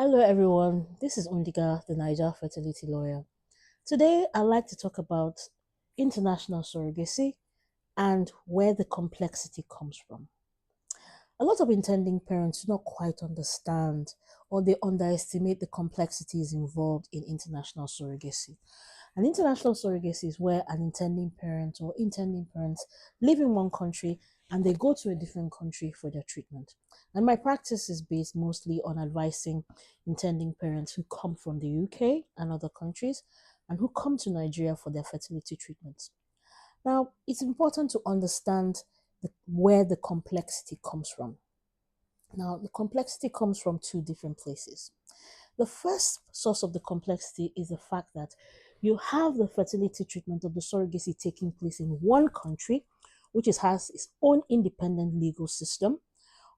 Hello everyone, this is Undiga, the Niger fertility lawyer. Today I'd like to talk about international surrogacy and where the complexity comes from. A lot of intending parents do not quite understand or they underestimate the complexities involved in international surrogacy. An international surrogacy is where an intending parent or intending parents live in one country and they go to a different country for their treatment. And my practice is based mostly on advising intending parents who come from the UK and other countries and who come to Nigeria for their fertility treatments. Now, it's important to understand where the complexity comes from. Now, the complexity comes from two different places. The first source of the complexity is the fact that you have the fertility treatment of the surrogacy taking place in one country, which has its own independent legal system,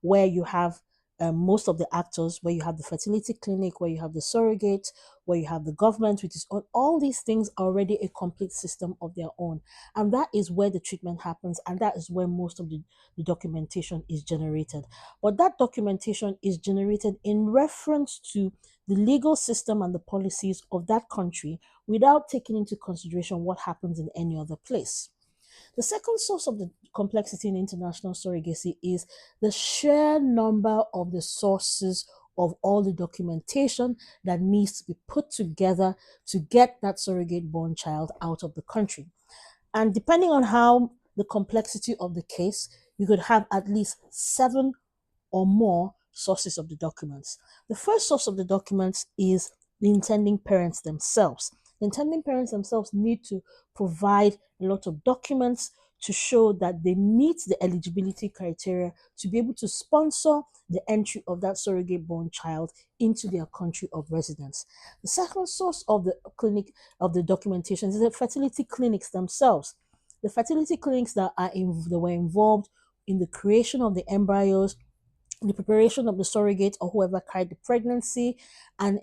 where you have most of the actors, where you have the fertility clinic, where you have the surrogate, where you have the government, which is all these things are already a complete system of their own. And that is where the treatment happens, and that is where most of the documentation is generated. But that documentation is generated in reference to the legal system and the policies of that country without taking into consideration what happens in any other place. The second source of the complexity in international surrogacy is the sheer number of the sources of all the documentation that needs to be put together to get that surrogate born child out of the country. And depending on how the complexity of the case, you could have at least 7 or more sources of the documents. The first source of the documents is the intending parents themselves. The intending parents themselves need to provide a lot of documents to show that they meet the eligibility criteria to be able to sponsor the entry of that surrogate born child into their country of residence. The second source of the clinic of the documentation is the fertility clinics themselves. The fertility clinics that were involved in the creation of the embryos, the preparation of the surrogate or whoever carried the pregnancy, and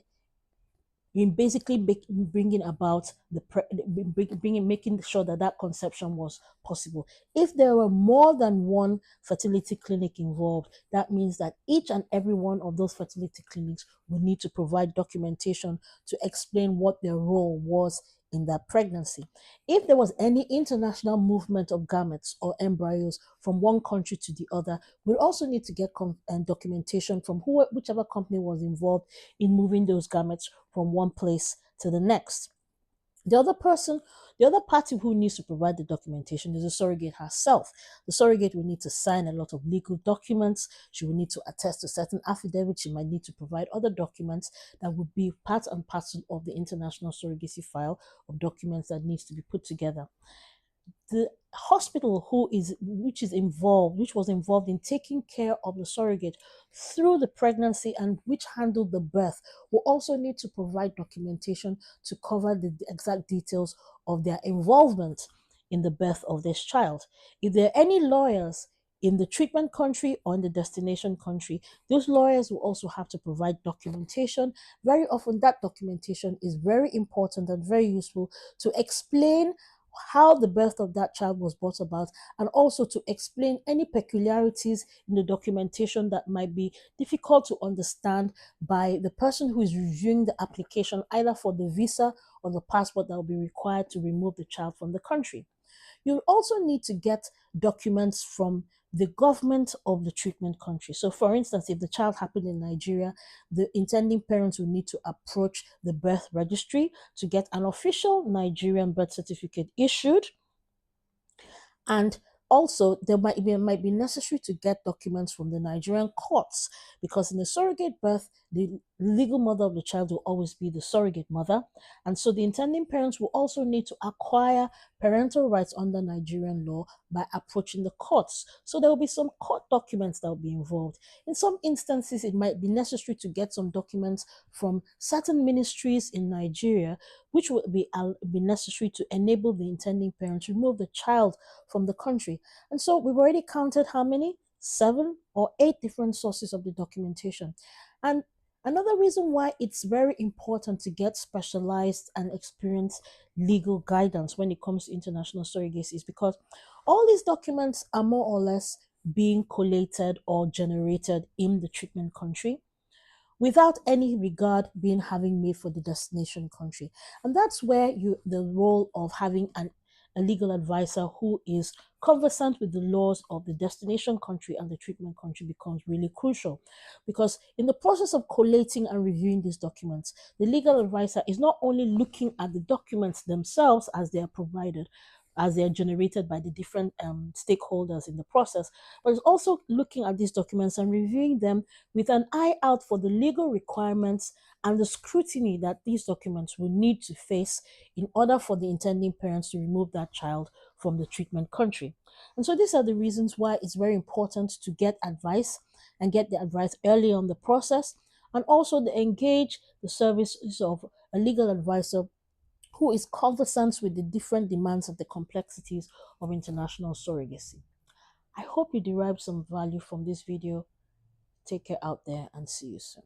in basically bringing about making sure that that conception was possible. If there were more than one fertility clinic involved, that means that each and every one of those fertility clinics would need to provide documentation to explain what their role was in that pregnancy. If there was any international movement of gametes or embryos from one country to the other, we also need to get documentation from whichever company was involved in moving those gametes from one place to the next. The other party who needs to provide the documentation is the surrogate herself. The surrogate will need to sign a lot of legal documents. She will need to attest to certain affidavits. She might need to provide other documents that would be part and parcel of the international surrogacy file of documents that needs to be put together. The hospital which was involved in taking care of the surrogate through the pregnancy and which handled the birth will also need to provide documentation to cover the exact details of their involvement in the birth of this child. If there are any lawyers in the treatment country or in the destination country, those lawyers will also have to provide documentation. Very often that documentation is very important and very useful to explain how the birth of that child was brought about, and also to explain any peculiarities in the documentation that might be difficult to understand by the person who is reviewing the application, either for the visa or the passport that will be required to remove the child from the country. You'll also need to get documents from the government of the treatment country. So, for instance, if the child happened in Nigeria, the intending parents will need to approach the birth registry to get an official Nigerian birth certificate issued. And also, might be necessary to get documents from the Nigerian courts, because in a surrogate birth, the legal mother of the child will always be the surrogate mother. And so the intending parents will also need to acquire parental rights under Nigerian law by approaching the courts. So there will be some court documents that will be involved. In some instances, it might be necessary to get some documents from certain ministries in Nigeria, which will be necessary to enable the intending parent to remove the child from the country. And so we've already counted how many? 7 or 8 different sources of the documentation. And another reason why it's very important to get specialized and experienced legal guidance when it comes to international surrogacy is because all these documents are more or less being collated or generated in the treatment country. without any regard being having made for the destination country. And that's where the role of having a legal advisor who is conversant with the laws of the destination country and the treatment country becomes really crucial. Because in the process of collating and reviewing these documents, the legal advisor is not only looking at the documents themselves as they are provided, as they are generated by the different stakeholders in the process, but is also looking at these documents and reviewing them with an eye out for the legal requirements and the scrutiny that these documents will need to face in order for the intending parents to remove that child from the treatment country. And so these are the reasons why it's very important to get advice and get the advice early on the process, and also to engage the services of a legal advisor who is conversant with the different demands of the complexities of international surrogacy. I hope you derived some value from this video. Take care out there and see you soon.